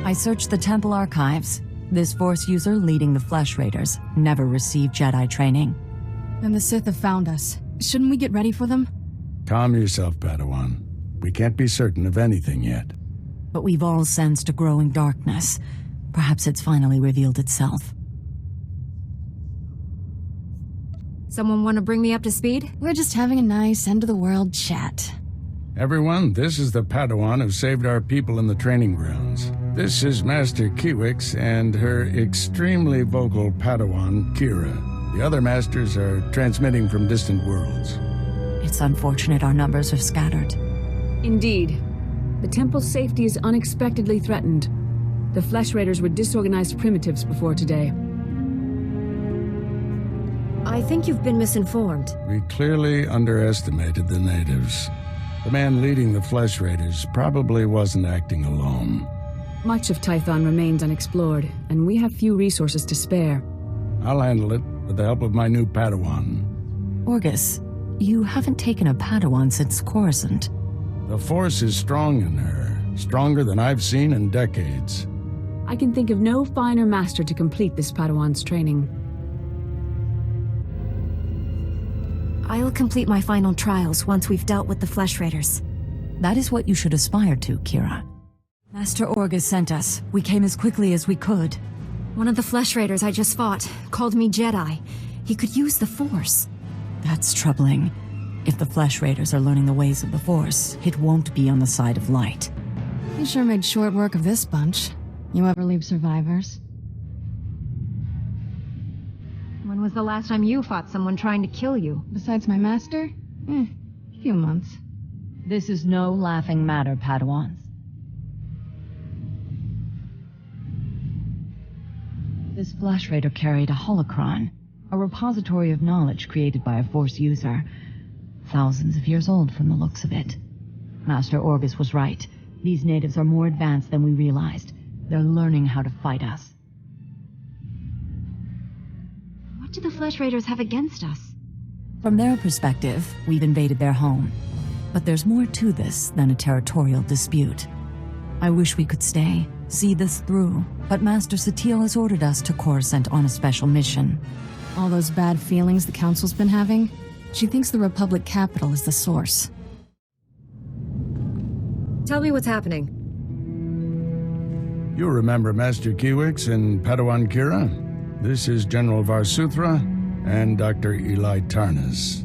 I searched the temple archives. This Force user leading the Flesh Raiders never received Jedi training. Then the Sith have found us. Shouldn't we get ready for them? Calm yourself, Padawan. We can't be certain of anything yet. But we've all sensed a growing darkness. Perhaps it's finally revealed itself. Someone want to bring me up to speed? We're just having a nice end-of-the-world chat. Everyone, this is the Padawan who saved our people in the training grounds. This is Master Kiwix and her extremely vocal Padawan, Kira. The other Masters are transmitting from distant worlds. It's unfortunate our numbers are scattered. Indeed. The temple's safety is unexpectedly threatened. The Flesh Raiders were disorganized primitives before today. I think you've been misinformed. We clearly underestimated the natives. The man leading the Flesh Raiders probably wasn't acting alone. Much of Tython remains unexplored, and we have few resources to spare. I'll handle it with the help of my new Padawan. Orgus, you haven't taken a Padawan since Coruscant. The Force is strong in her, stronger than I've seen in decades. I can think of no finer master to complete this Padawan's training. I'll complete my final trials once we've dealt with the Flesh Raiders. That is what you should aspire to, Kira. Master Orgus sent us. We came as quickly as we could. One of the Flesh Raiders I just fought called me Jedi. He could use the Force. That's troubling. If the Flesh Raiders are learning the ways of the Force, it won't be on the side of light. You sure made short work of this bunch. You ever leave survivors? When was the last time you fought someone trying to kill you? Besides my master? Few months. This is no laughing matter, Padawans. This Flesh Raider carried a holocron, a repository of knowledge created by a Force user. Thousands of years old from the looks of it. Master Orgus was right. These natives are more advanced than we realized. They're learning how to fight us. What do the Flesh Raiders have against us? From their perspective, we've invaded their home. But there's more to this than a territorial dispute. I wish we could stay, see this through, but Master SWTOR has ordered us to Coruscant on a special mission. All those bad feelings the Council's been having? She thinks the Republic capital is the source. Tell me what's happening. You remember Master Kiwix and Padawan Kira? This is General Varsuthra and Dr. Eli Tarnas.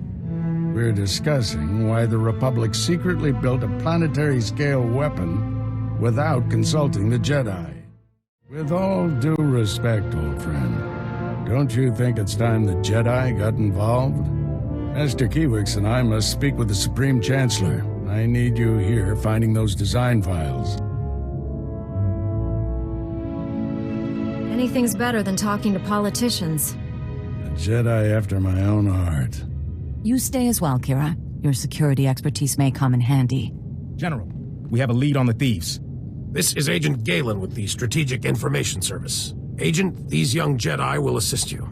We're discussing why the Republic secretly built a planetary-scale weapon without consulting the Jedi. With all due respect, old friend, don't you think it's time the Jedi got involved? Master Kiwix and I must speak with the Supreme Chancellor. I need you here finding those design files. Anything's better than talking to politicians. A Jedi after my own heart. You stay as well, Kira. Your security expertise may come in handy. General, we have a lead on the thieves. This is Agent Galen with the Strategic Information Service. Agent, these young Jedi will assist you.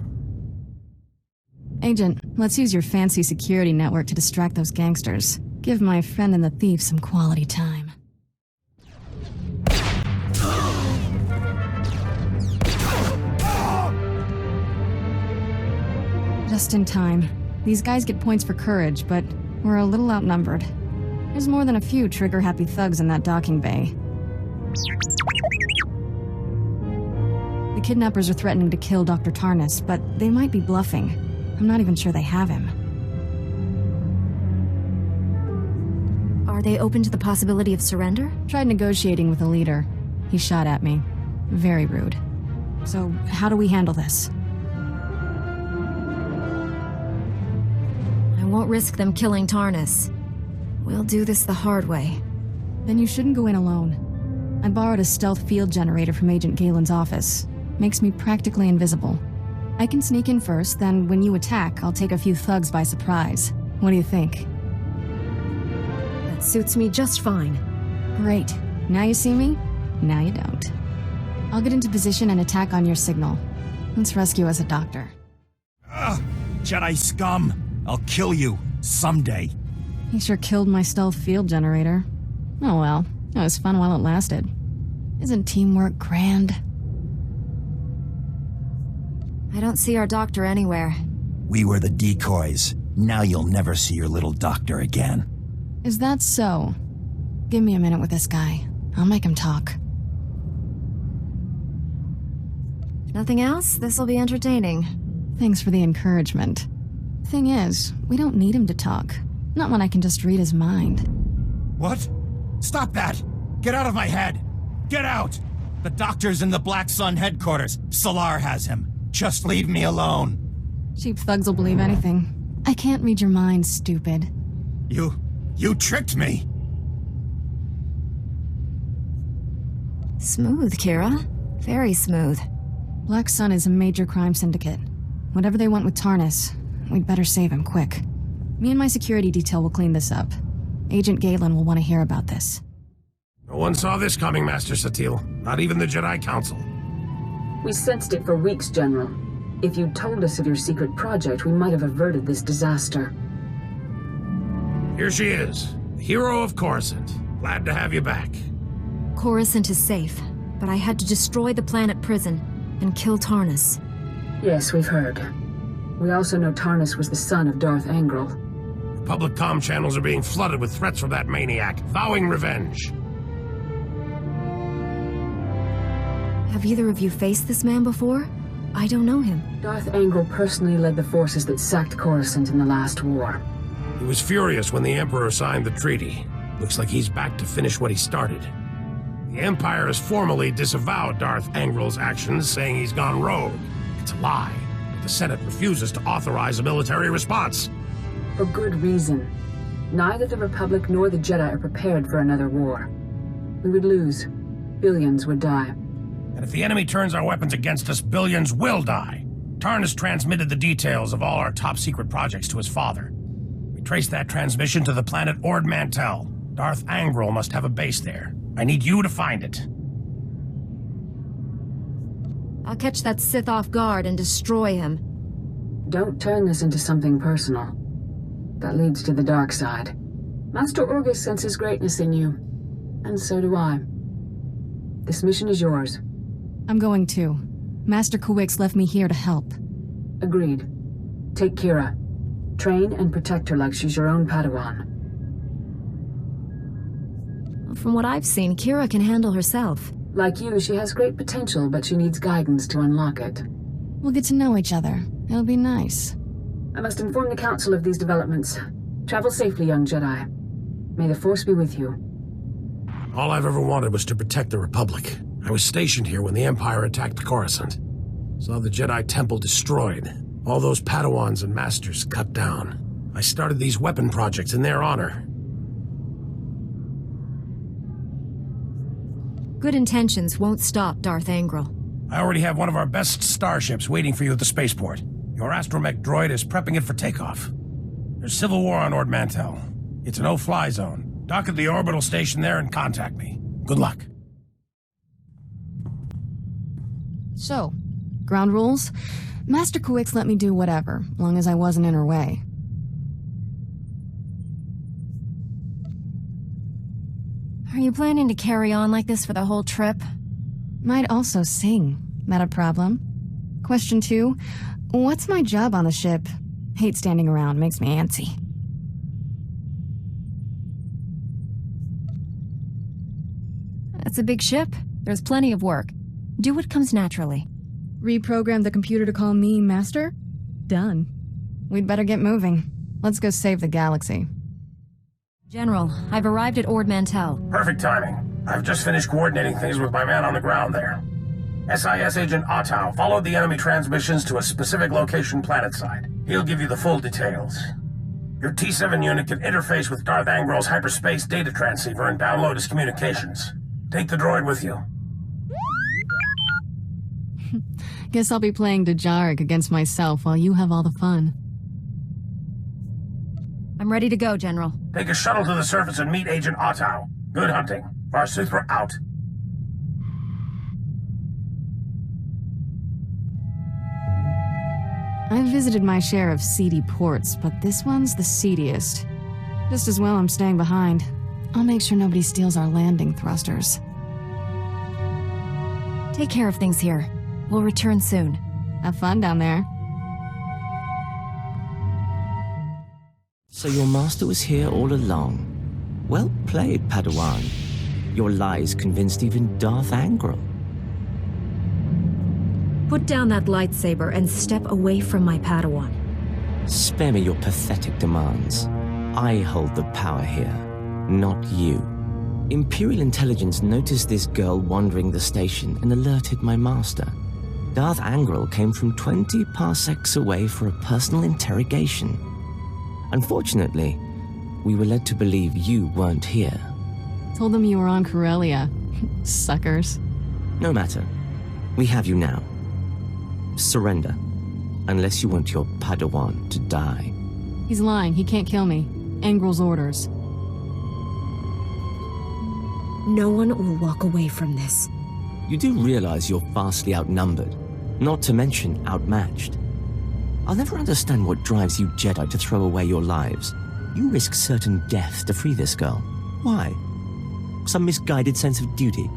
Agent, let's use your fancy security network to distract those gangsters. Give my friend and the thief some quality time. Just in time. These guys get points for courage, but we're a little outnumbered. There's more than a few trigger-happy thugs in that docking bay. The kidnappers are threatening to kill Dr. Tarnas, but they might be bluffing. I'm not even sure they have him. Are they open to the possibility of surrender? Tried negotiating with the leader. He shot at me. Very rude. So, how do we handle this? I won't risk them killing Tarnas. We'll do this the hard way. Then you shouldn't go in alone. I borrowed a stealth field generator from Agent Galen's office. Makes me practically invisible. I can sneak in first, then when you attack, I'll take a few thugs by surprise. What do you think? That suits me just fine. Great. Now you see me? Now you don't. I'll get into position and attack on your signal. Let's rescue as a doctor. Jedi scum! I'll kill you, someday. He sure killed my stealth field generator. Oh well, it was fun while it lasted. Isn't teamwork grand? I don't see our doctor anywhere. We were the decoys. Now you'll never see your little doctor again. Is that so? Give me a minute with this guy. I'll make him talk. Nothing else? This'll be entertaining. Thanks for the encouragement. Thing is, we don't need him to talk. Not when I can just read his mind. What? Stop that! Get out of my head! Get out! The doctor's in the Black Sun headquarters. Solar has him. Just leave me alone. Cheap thugs will believe anything. I can't read your mind, stupid. You tricked me! Smooth, Kira. Very smooth. Black Sun is a major crime syndicate. Whatever they want with Tarnus, we'd better save him quick. Me and my security detail will clean this up. Agent Galen will want to hear about this. No one saw this coming, Master Satil. Not even the Jedi Council. We sensed it for weeks, General. If you'd told us of your secret project, we might have averted this disaster. Here she is, the hero of Coruscant. Glad to have you back. Coruscant is safe, but I had to destroy the planet prison and kill Tarnus. Yes, we've heard. We also know Tarnus was the son of Darth Angral. Public comm channels are being flooded with threats from that maniac, vowing revenge. Have either of you faced this man before? I don't know him. Darth Angral personally led the forces that sacked Coruscant in the last war. He was furious when the Emperor signed the treaty. Looks like he's back to finish what he started. The Empire has formally disavowed Darth Angral's actions, saying he's gone rogue. It's a lie, but the Senate refuses to authorize a military response. For good reason. Neither the Republic nor the Jedi are prepared for another war. We would lose. Billions would die. And if the enemy turns our weapons against us, billions will die. Tarnus transmitted the details of all our top-secret projects to his father. We traced that transmission to the planet Orthe Mantel. Darth Angral must have a base there. I need you to find it. I'll catch that Sith off guard and destroy him. Don't turn this into something personal. That leads to the dark side. Master Orgus senses greatness in you. And so do I. This mission is yours. I'm going too. Master Kuwix left me here to help. Agreed. Take Kira. Train and protect her like she's your own Padawan. From what I've seen, Kira can handle herself. Like you, she has great potential, but she needs guidance to unlock it. We'll get to know each other. It'll be nice. I must inform the Council of these developments. Travel safely, young Jedi. May the Force be with you. All I've ever wanted was to protect the Republic. I was stationed here when the Empire attacked Coruscant. Saw the Jedi Temple destroyed. All those Padawans and Masters cut down. I started these weapon projects in their honor. Good intentions won't stop Darth Angral. I already have one of our best starships waiting for you at the spaceport. Your astromech droid is prepping it for takeoff. There's civil war on Orthe Mantel. It's a no-fly zone. Dock at the orbital station there and contact me. Good luck. So, ground rules? Master Kuwix let me do whatever, long as I wasn't in her way. Are you planning to carry on like this for the whole trip? Might also sing. That a problem? Question 2. What's my job on the ship? Hate standing around, makes me antsy. It's a big ship. There's plenty of work. Do what comes naturally. Reprogram the computer to call me Master? Done. We'd better get moving. Let's go save the galaxy. General, I've arrived at Orthe Mantel. Perfect timing. I've just finished coordinating things with my man on the ground there. SIS Agent Otto followed the enemy transmissions to a specific location planetside. He'll give you the full details. Your T7 unit can interface with Darth Angral's hyperspace data transceiver and download his communications. Take the droid with you. Guess I'll be playing Djarik against myself while you have all the fun. I'm ready to go, General. Take a shuttle to the surface and meet Agent Otto. Good hunting. VAR-SWTOR out. I've visited my share of seedy ports, but this one's the seediest. Just as well I'm staying behind. I'll make sure nobody steals our landing thrusters. Take care of things here. We'll return soon. Have fun down there. So your master was here all along. Well played, Padawan. Your lies convinced even Darth Angral. Put down that lightsaber and step away from my Padawan. Spare me your pathetic demands. I hold the power here, not you. Imperial intelligence noticed this girl wandering the station and alerted my master. Darth Angral came from 20 parsecs away for a personal interrogation. Unfortunately, we were led to believe you weren't here. Told them you were on Corellia. Suckers. No matter. We have you now. Surrender, unless you want your Padawan to die. He's lying. He can't kill me. Angral's orders. No one will walk away from this. You do realize you're vastly outnumbered, not to mention outmatched. I'll never understand what drives you Jedi to throw away your lives. You risk certain death to free this girl. Why? Some misguided sense of duty?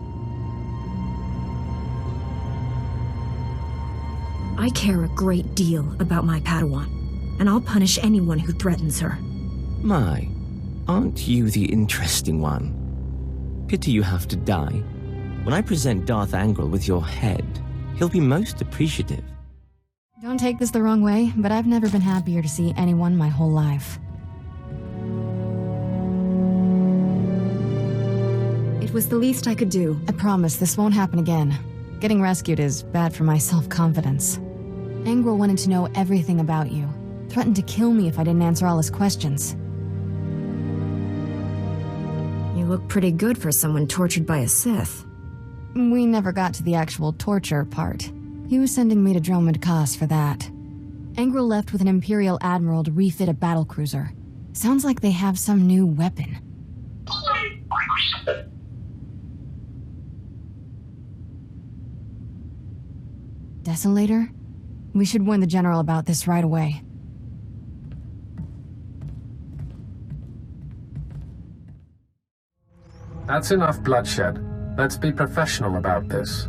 I care a great deal about my Padawan, and I'll punish anyone who threatens her. My, aren't you the interesting one? Pity you have to die. When I present Darth Angral with your head, he'll be most appreciative. Don't take this the wrong way, but I've never been happier to see anyone my whole life. It was the least I could do. I promise this won't happen again. Getting rescued is bad for my self-confidence. Angral wanted to know everything about you. Threatened to kill me if I didn't answer all his questions. You look pretty good for someone tortured by a Sith. We never got to the actual torture part. He was sending me to Dromund Kaas for that. Angral left with an Imperial Admiral to refit a battlecruiser. Sounds like they have some new weapon. Desolator? We should warn the General about this right away. That's enough bloodshed. Let's be professional about this.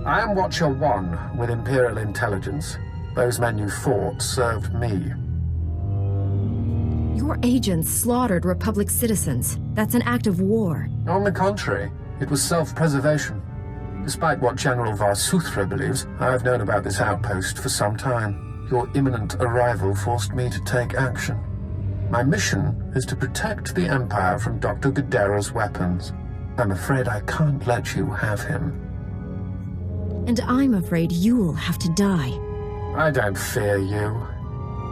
I am Watcher 1 with Imperial Intelligence. Those men you fought served me. Your agents slaughtered Republic citizens. That's an act of war. On the contrary, it was self-preservation. Despite what General SWTOR believes, I have known about this outpost for some time. Your imminent arrival forced me to take action. My mission is to protect the Empire from Dr. Gedera's weapons. I'm afraid I can't let you have him. And I'm afraid you'll have to die. I don't fear you.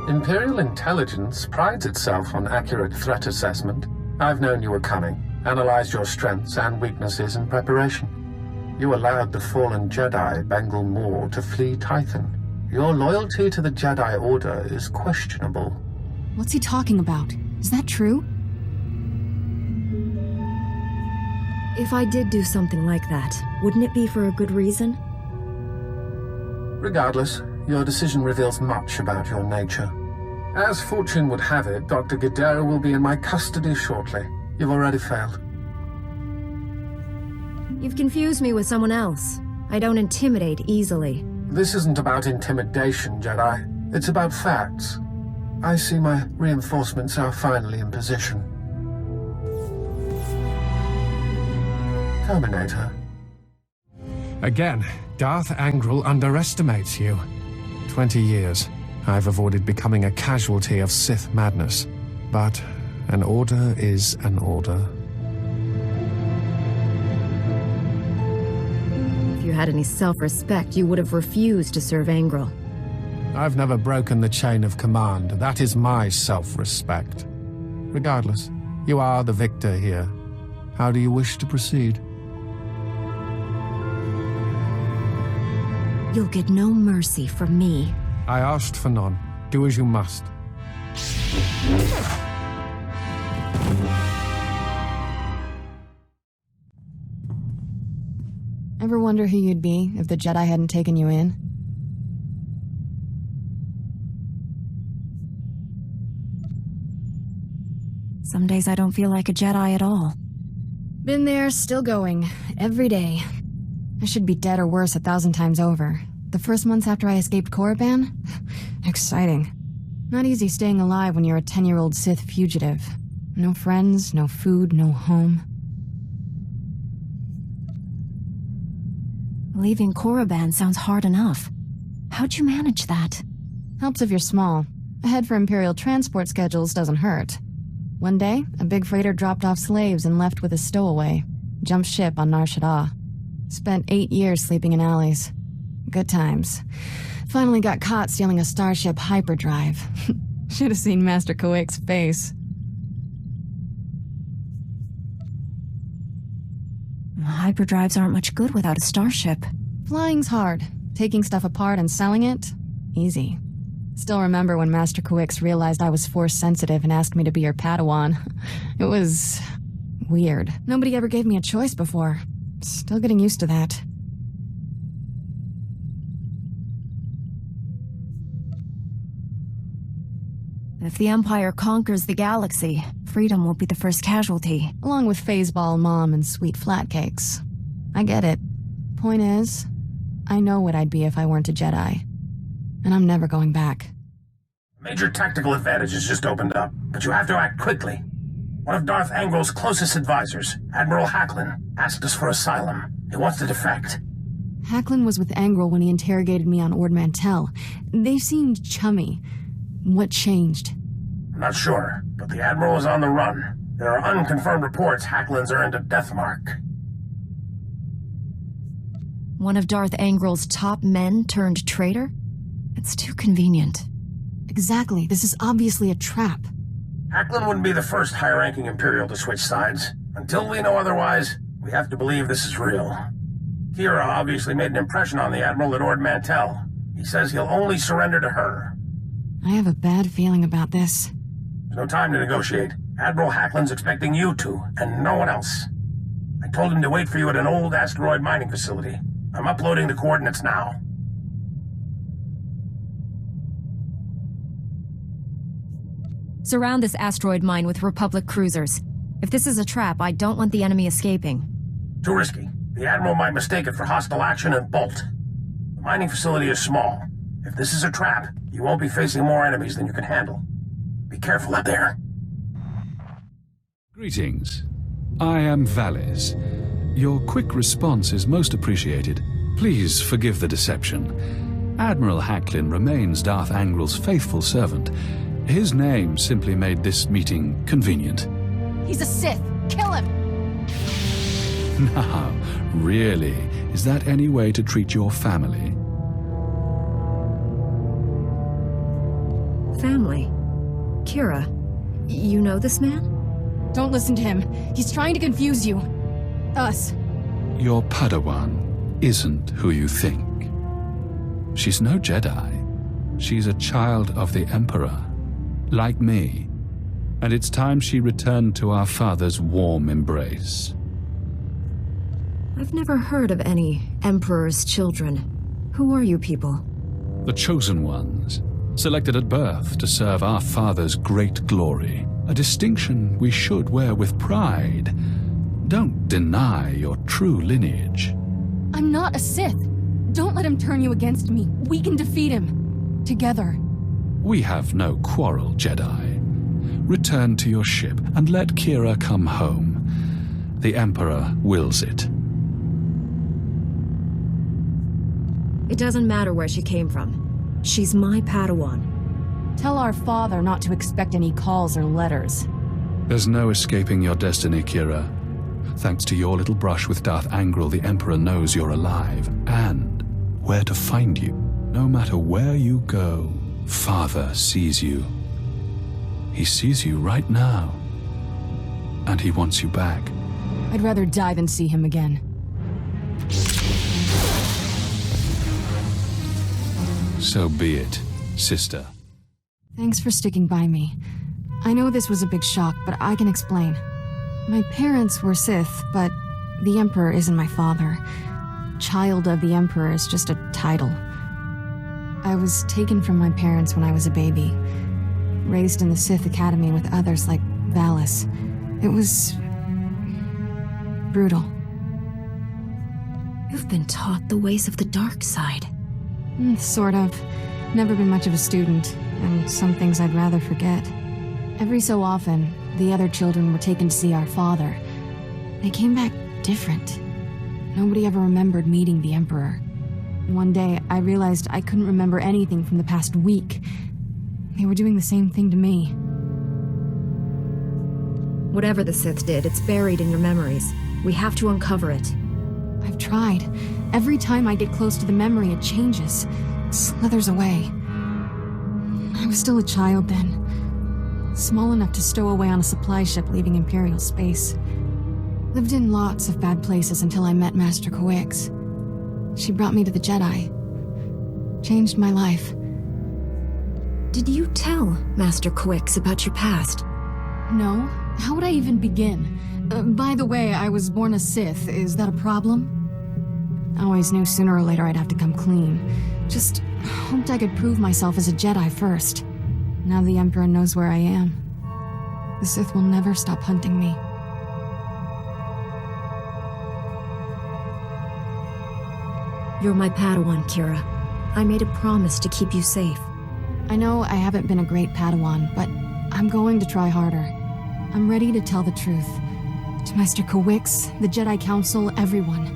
Imperial Intelligence prides itself on accurate threat assessment. I've known you were coming, analyzed your strengths and weaknesses in preparation. You allowed the fallen Jedi Bengal Moore to flee Tython. Your loyalty to the Jedi Order is questionable. What's he talking about? Is that true? If I did do something like that, wouldn't it be for a good reason? Regardless, your decision reveals much about your nature. As fortune would have it, Dr. Gedera will be in my custody shortly. You've already failed. You've confused me with someone else. I don't intimidate easily. This isn't about intimidation, Jedi. It's about facts. I see my reinforcements are finally in position. Terminator. Again, Darth Angral underestimates you. 20 years. I've avoided becoming a casualty of Sith madness. But an order is an order. If you had any self-respect, you would have refused to serve Angral. I've never broken the chain of command. That is my self-respect. Regardless, you are the victor here. How do you wish to proceed? You'll get no mercy from me. I asked for none. Do as you must. Ever wonder who you'd be if the Jedi hadn't taken you in? Some days I don't feel like a Jedi at all. Been there, still going, every day. I should be dead or worse 1,000 times over. The first months after I escaped Korriban? Exciting. Not easy staying alive when you're a 10-year-old Sith fugitive. No friends, no food, no home. Leaving Korriban sounds hard enough. How'd you manage that? Helps if you're small. A head for Imperial transport schedules doesn't hurt. One day, a big freighter dropped off slaves and left with a stowaway. Jumped ship on Nar Shaddaa. Spent 8 years sleeping in alleys. Good times. Finally got caught stealing a starship hyperdrive. Should have seen Master Kowick's face. Hyperdrives aren't much good without a starship. Flying's hard. Taking stuff apart and selling it? Easy. Still remember when Master Kowick's realized I was Force-sensitive and asked me to be her Padawan. It was... weird. Nobody ever gave me a choice before. Still getting used to that. If the Empire conquers the galaxy, freedom will be the first casualty. Along with Phaseball Mom and sweet flatcakes. I get it. Point is, I know what I'd be if I weren't a Jedi. And I'm never going back. Major tactical advantage has just opened up, but you have to act quickly. One of Darth Angrel's closest advisors, Admiral Hacklin, asked us for asylum. He wants to defect. Hacklin was with Angrel when he interrogated me on Orthe Mantel. They seemed chummy. What changed? I'm not sure, but the Admiral is on the run. There are unconfirmed reports Hacklin's earned a death mark. One of Darth Angrel's top men turned traitor? It's too convenient. Exactly. This is obviously a trap. Hacklin wouldn't be the first high-ranking Imperial to switch sides. Until we know otherwise, we have to believe this is real. Kira obviously made an impression on the Admiral at Orthe Mantel. He says he'll only surrender to her. I have a bad feeling about this. There's no time to negotiate. Admiral Hacklin's expecting you to, and no one else. I told him to wait for you at an old asteroid mining facility. I'm uploading the coordinates now. Surround this asteroid mine with Republic cruisers. If this is a trap, I don't want the enemy escaping. Too risky. The Admiral might mistake it for hostile action and bolt. The mining facility is small. If this is a trap, you won't be facing more enemies than you can handle. Be careful out there. Greetings. I am Valis. Your quick response is most appreciated. Please forgive the deception. Admiral Hacklin remains Darth Angrel's faithful servant. His name simply made this meeting convenient. He's a Sith! Kill him! Now, really, is that any way to treat your family? Family? Kira, you know this man? Don't listen to him. He's trying to confuse you. Us. Your Padawan isn't who you think. She's no Jedi. She's a child of the Emperor, like me. And it's time she returned to our father's warm embrace. I've never heard of any Emperor's children. Who are you people? The chosen ones, selected at birth to serve our father's great glory. A distinction we should wear with pride. Don't deny your true lineage. I'm not a Sith. Don't let him turn you against me. We can defeat him. Together. We have no quarrel, Jedi. Return to your ship and let Kira come home. The Emperor wills it. It doesn't matter where she came from. She's my Padawan. Tell our father not to expect any calls or letters. There's no escaping your destiny, Kira. Thanks to your little brush with Darth Angrel, the Emperor knows you're alive, and where to find you. No matter where you go, Father sees you. He sees you right now, and he wants you back. I'd rather die than see him again. So be it, sister. Thanks for sticking by me. I know this was a big shock, but I can explain. My parents were Sith, but the Emperor isn't my father. Child of the Emperor is just a title. I was taken from my parents when I was a baby. Raised in the Sith Academy with others like Valis. It was brutal. You've been taught the ways of the dark side. Sort of. Never been much of a student, and some things I'd rather forget. Every so often, the other children were taken to see our father. They came back different. Nobody ever remembered meeting the Emperor. One day, I realized I couldn't remember anything from the past week. They were doing the same thing to me. Whatever the Sith did, it's buried in your memories. We have to uncover it. I've tried. Every time I get close to the memory, it changes. Slithers away. I was still a child then. Small enough to stow away on a supply ship leaving Imperial space. Lived in lots of bad places until I met Master Kawix. She brought me to the Jedi. Changed my life. Did you tell Master Kawix about your past? No. How would I even begin? By the way, I was born a Sith. Is that a problem? I always knew sooner or later I'd have to come clean. Just hoped I could prove myself as a Jedi first. Now the Emperor knows where I am. The Sith will never stop hunting me. You're my Padawan, Kira. I made a promise to keep you safe. I know I haven't been a great Padawan, but I'm going to try harder. I'm ready to tell the truth. To Master Kawix, the Jedi Council, everyone.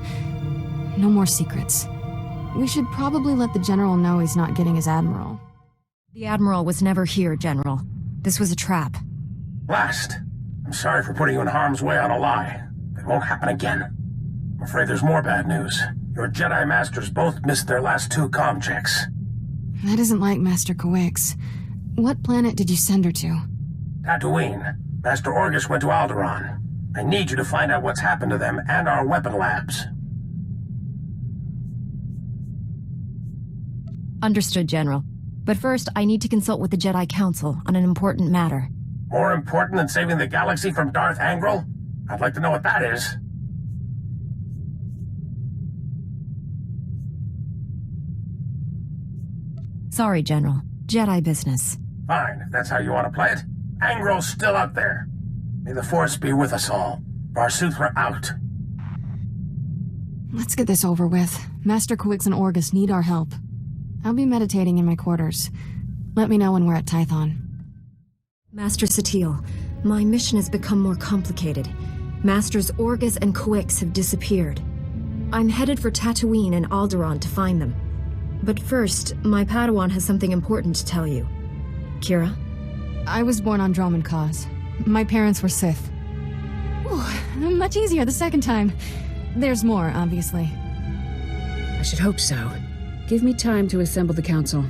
No more secrets. We should probably let the General know he's not getting his Admiral. The Admiral was never here, General. This was a trap. Blast! I'm sorry for putting you in harm's way on a lie. It won't happen again. I'm afraid there's more bad news. Your Jedi Masters both missed their last 2 comm checks. That isn't like Master Kawix. What planet did you send her to? Tatooine. Master Orgus went to Alderaan. I need you to find out what's happened to them and our weapon labs. Understood, General. But first, I need to consult with the Jedi Council on an important matter. More important than saving the galaxy from Darth Angral? I'd like to know what that is. Sorry, General. Jedi business. Fine, if that's how you want to play it. Angral's still out there. May the Force be with us all. VarSuthra out. Let's get this over with. Master Kawix and Orgus need our help. I'll be meditating in my quarters. Let me know when we're at Tython. Master SWTOR, my mission has become more complicated. Masters Orgus and Kawix have disappeared. I'm headed for Tatooine and Alderaan to find them. But first, my Padawan has something important to tell you. Kira? I was born on Dromund Kaas. My parents were Sith. Ooh, much easier the second time. There's more, obviously. I should hope so. Give me time to assemble the council.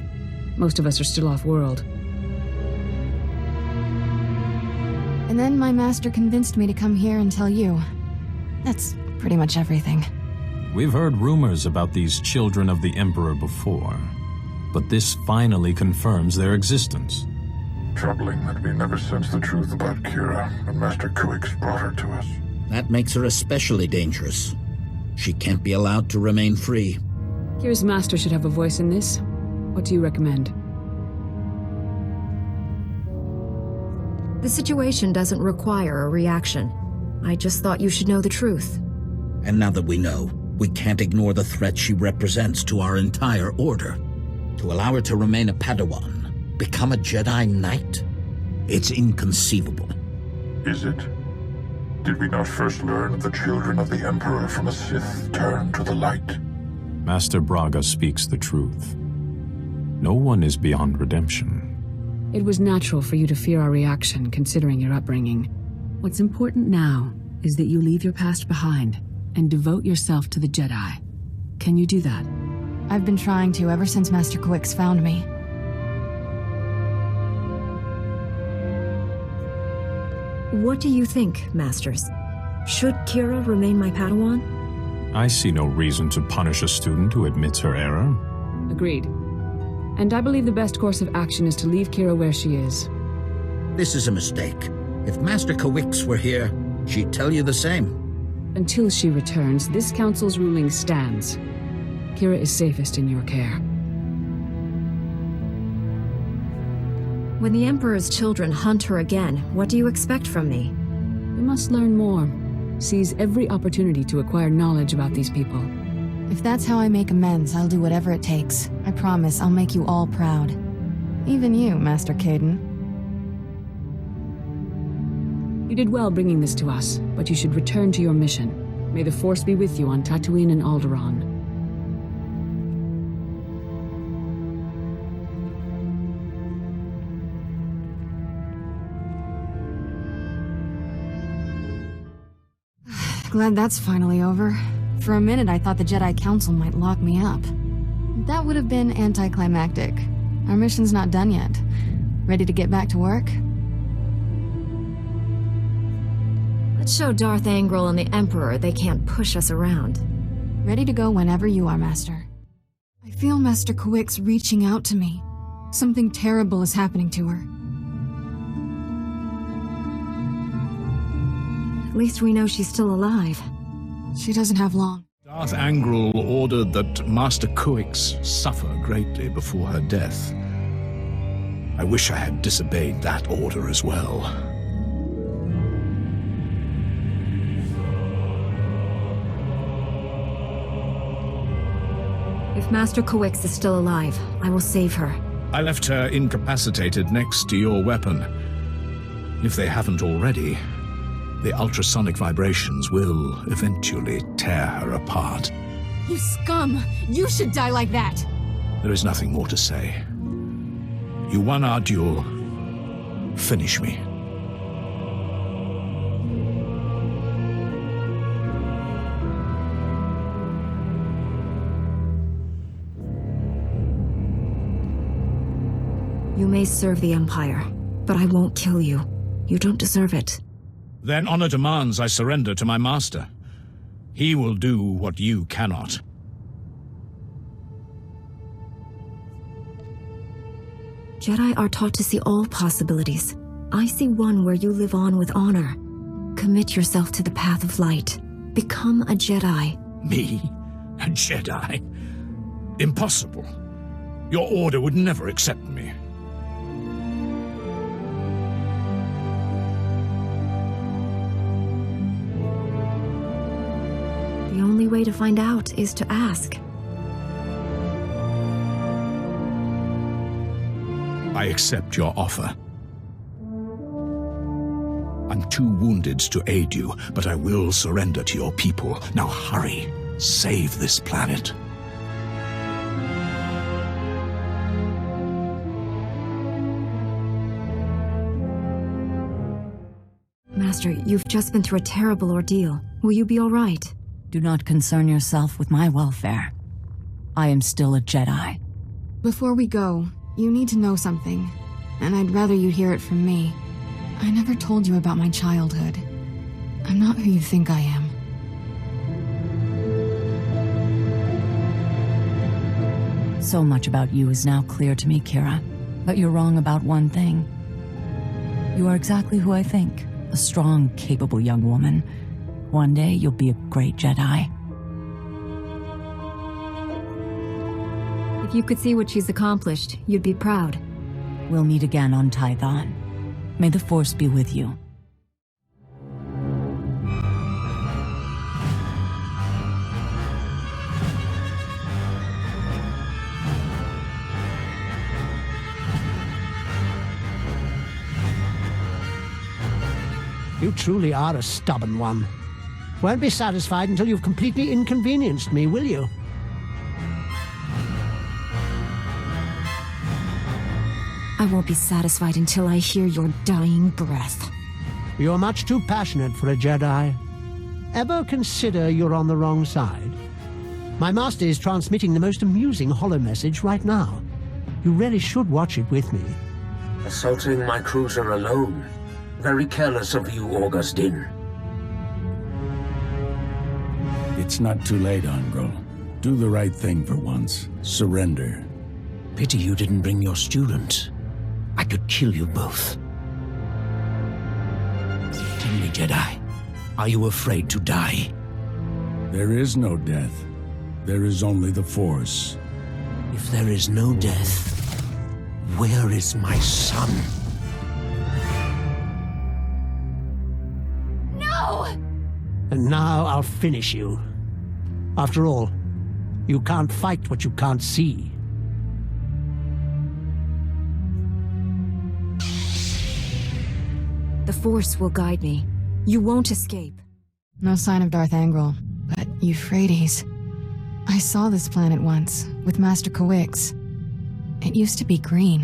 Most of us are still off-world. And then my master convinced me to come here and tell you. That's pretty much everything. We've heard rumors about these children of the Emperor before, but this finally confirms their existence. Troubling that we never sensed the truth about Kira when Master Kawix brought her to us. That makes her especially dangerous. She can't be allowed to remain free. Kira's master should have a voice in this. What do you recommend? The situation doesn't require a reaction. I just thought you should know the truth. And now that we know, we can't ignore the threat she represents to our entire order. To allow her to remain a Padawan, become a Jedi Knight, it's inconceivable. Is it? Did we not first learn of the children of the Emperor from a Sith turned to the light? Master Braga speaks the truth. No one is beyond redemption. It was natural for you to fear our reaction, considering your upbringing. What's important now is that you leave your past behind and devote yourself to the Jedi. Can you do that? I've been trying to ever since Master Kawix found me. What do you think, Masters? Should Kira remain my Padawan? I see no reason to punish a student who admits her error. Agreed. And I believe the best course of action is to leave Kira where she is. This is a mistake. If Master Kawix were here, she'd tell you the same. Until she returns, this council's ruling stands. Kira is safest in your care. When the Emperor's children hunt her again, what do you expect from me? You must learn more. Seize every opportunity to acquire knowledge about these people. If that's how I make amends, I'll do whatever it takes. I promise I'll make you all proud. Even you, Master Caden. You did well bringing this to us, but you should return to your mission. May the Force be with you on Tatooine and Alderaan. Glad that's finally over. For a minute I thought the Jedi Council might lock me up. That would have been anticlimactic. Our mission's not done yet. Ready to get back to work? Let's show Darth Angral and the Emperor they can't push us around. Ready to go whenever you are, Master. I feel Master Kwick's reaching out to me. Something terrible is happening to her. At least we know she's still alive. She doesn't have long. Darth Angral ordered that Master Kwick's suffer greatly before her death. I wish I had disobeyed that order as well. If Master Kwick's is still alive, I will save her. I left her incapacitated next to your weapon. If they haven't already, the ultrasonic vibrations will eventually tear her apart. You scum! You should die like that! There is nothing more to say. You won our duel. Finish me. You may serve the Empire, but I won't kill you. You don't deserve it. Then honor demands I surrender to my master. He will do what you cannot. Jedi are taught to see all possibilities. I see one where you live on with honor. Commit yourself to the path of light. Become a Jedi. Me? A Jedi? Impossible. Your order would never accept me. The only way to find out is to ask. I accept your offer. I'm too wounded to aid you, but I will surrender to your people. Now hurry. Save this planet. Master, you've just been through a terrible ordeal. Will you be all right? Do not concern yourself with my welfare. I am still a Jedi. Before we go, you need to know something, and I'd rather you hear it from me. I never told you about my childhood. I'm not who you think I am. So much about you is now clear to me, Kira. But you're wrong about one thing. You are exactly who I think. A strong, capable young woman. One day you'll be a great Jedi. If you could see what she's accomplished, you'd be proud. We'll meet again on Tython. May the Force be with you. You truly are a stubborn one. Won't be satisfied until you've completely inconvenienced me, will you? I won't be satisfied until I hear your dying breath. You're much too passionate for a Jedi. Ever consider you're on the wrong side? My master is transmitting the most amusing holo-message right now. You really should watch it with me. Assaulting my cruiser alone. Very careless of you, Augustine. It's not too late, Angral. Do the right thing for once. Surrender. Pity you didn't bring your student. I could kill you both. Tell me, Jedi, are you afraid to die? There is no death. There is only the Force. If there is no death, where is my son? No! And now I'll finish you. After all, You can't fight what you can't see. The Force will guide me. You won't escape. No sign of Darth Angral, but Euphrates. I saw this planet once, with Master Kawix. It used to be green.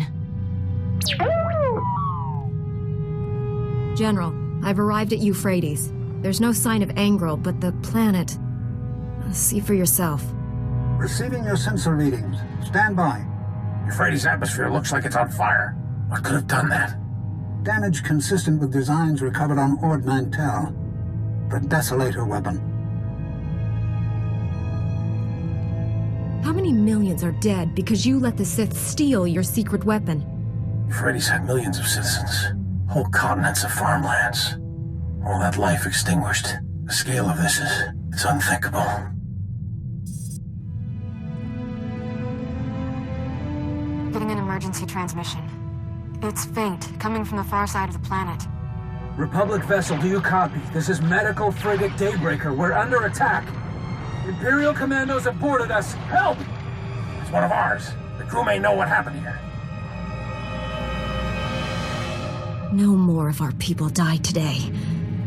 General, I've arrived at Euphrates. There's no sign of Angral, but the planet... See for yourself. Receiving your sensor readings. Stand by. Euphrates' atmosphere looks like it's on fire. What could have done that? Damage consistent with designs recovered on Orthe Mantel. The Desolator weapon. How many millions are dead because you let the Sith steal your secret weapon? Euphrates had millions of citizens. Whole continents of farmlands. All that life extinguished. The scale of this it's unthinkable. Getting an emergency transmission. It's faint, coming from the far side of the planet. Republic vessel, do you copy? This is medical frigate Daybreaker. We're under attack. Imperial commandos have boarded us. Help! It's one of ours. The crew may know what happened here. No more of our people died today.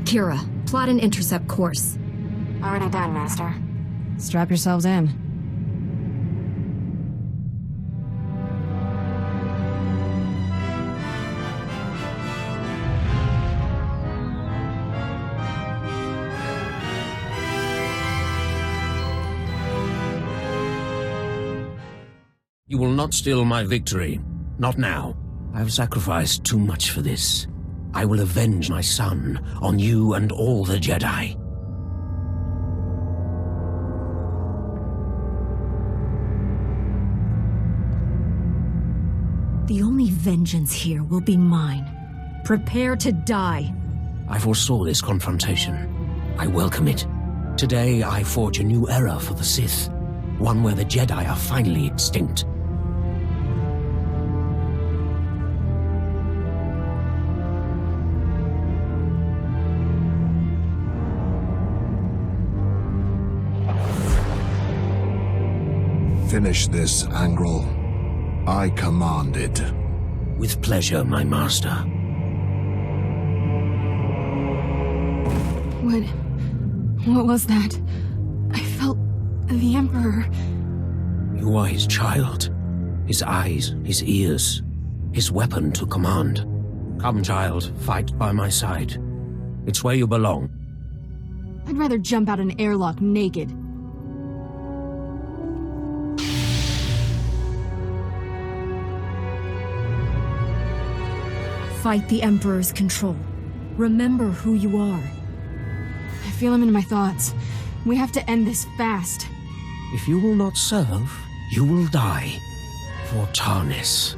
Kira, plot an intercept course. Already done, Master. Strap yourselves in. You will not steal my victory. Not now. I have sacrificed too much for this. I will avenge my son on you and all the Jedi. The only vengeance here will be mine. Prepare to die. I foresaw this confrontation. I welcome it. Today I forge a new era for the Sith. One where the Jedi are finally extinct. Finish this, Angral. I command it. With pleasure, my master. What was that? I felt the Emperor. You are his child. His eyes, his ears, his weapon to command. Come, child, fight by my side. It's where you belong. I'd rather jump out an airlock naked. Fight the Emperor's control. Remember who you are. I feel him in my thoughts. We have to end this fast. If you will not serve, you will die. For Tarnis.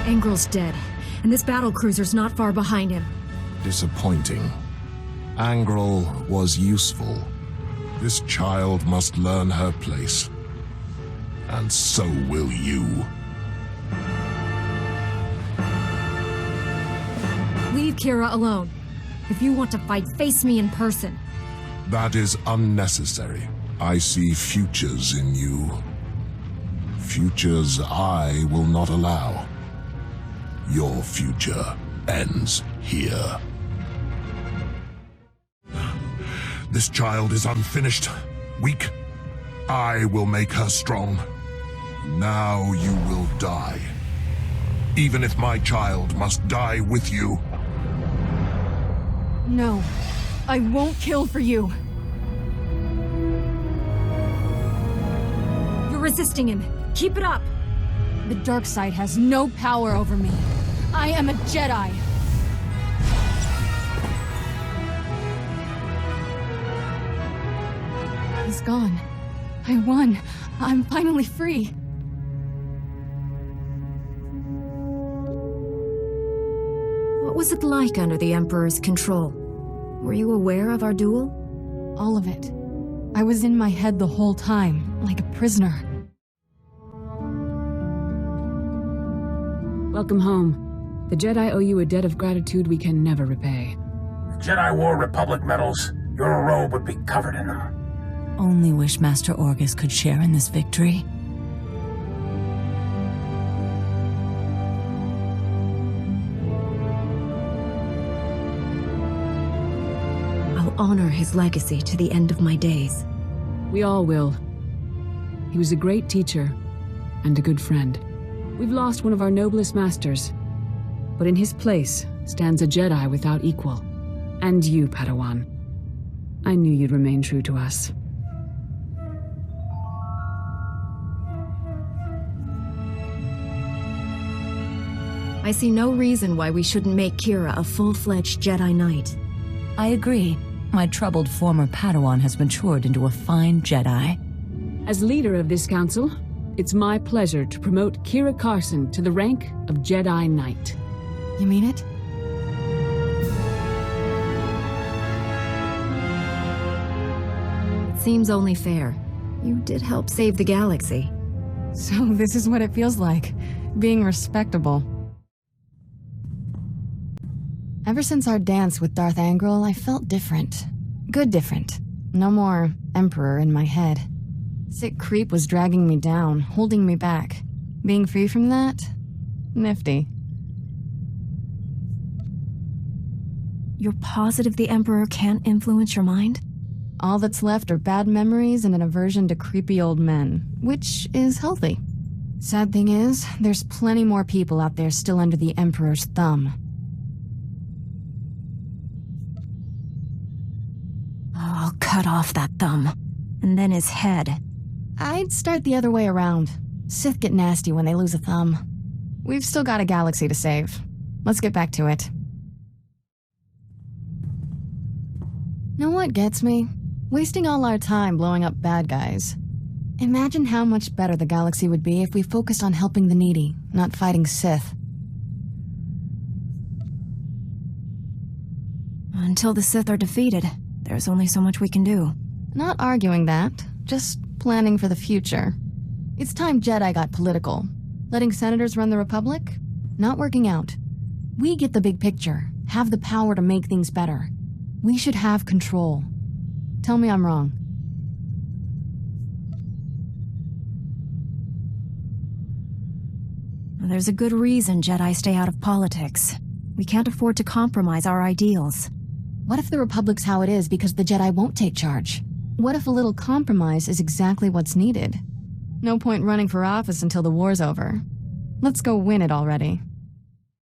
Angral's dead, and this battlecruiser's not far behind him. Disappointing. Angral was useful. This child must learn her place. And so will you. Leave Kira alone. If you want to fight, face me in person. That is unnecessary. I see futures in you. Futures I will not allow. Your future ends here. This child is unfinished, weak. I will make her strong. Now you will die. Even if my child must die with you. No, I won't kill for you. You're resisting him. Keep it up. The dark side has no power over me. I am a Jedi. He's gone. I won. I'm finally free. What was it like under the Emperor's control? Were you aware of our duel? All of it. I was in my head the whole time, like a prisoner. Welcome home. The Jedi owe you a debt of gratitude we can never repay. The Jedi War Republic medals, your robe would be covered in them. Only wish Master Orgus could share in this victory. I'll honor his legacy to the end of my days. We all will. He was a great teacher and a good friend. We've lost one of our noblest masters, but in his place stands a Jedi without equal. And you, Padawan. I knew you'd remain true to us. I see no reason why we shouldn't make Kira a full-fledged Jedi Knight. I agree. My troubled former Padawan has matured into a fine Jedi. As leader of this council, it's my pleasure to promote Kira Carsen to the rank of Jedi Knight. You mean it? It seems only fair. You did help save the galaxy. So this is what it feels like, being respectable. Ever since our dance with Darth Angral, I felt different. Good different. No more Emperor in my head. Sick creep was dragging me down, holding me back. Being free from that? Nifty. You're positive the Emperor can't influence your mind? All that's left are bad memories and an aversion to creepy old men, which is healthy. Sad thing is, there's plenty more people out there still under the Emperor's thumb. I'll cut off that thumb, and then his head. I'd start the other way around. Sith get nasty when they lose a thumb. We've still got a galaxy to save. Let's get back to it. Know what gets me? Wasting all our time blowing up bad guys. Imagine how much better the galaxy would be if we focused on helping the needy, not fighting Sith. Until the Sith are defeated, there's only so much we can do. Not arguing that, just planning for the future. It's time Jedi got political. Letting senators run the Republic? Not working out. We get the big picture, have the power to make things better. We should have control. Tell me I'm wrong. There's a good reason Jedi stay out of politics. We can't afford to compromise our ideals. What if the Republic's how it is because the Jedi won't take charge? What if a little compromise is exactly what's needed? No point running for office until the war's over. Let's go win it already.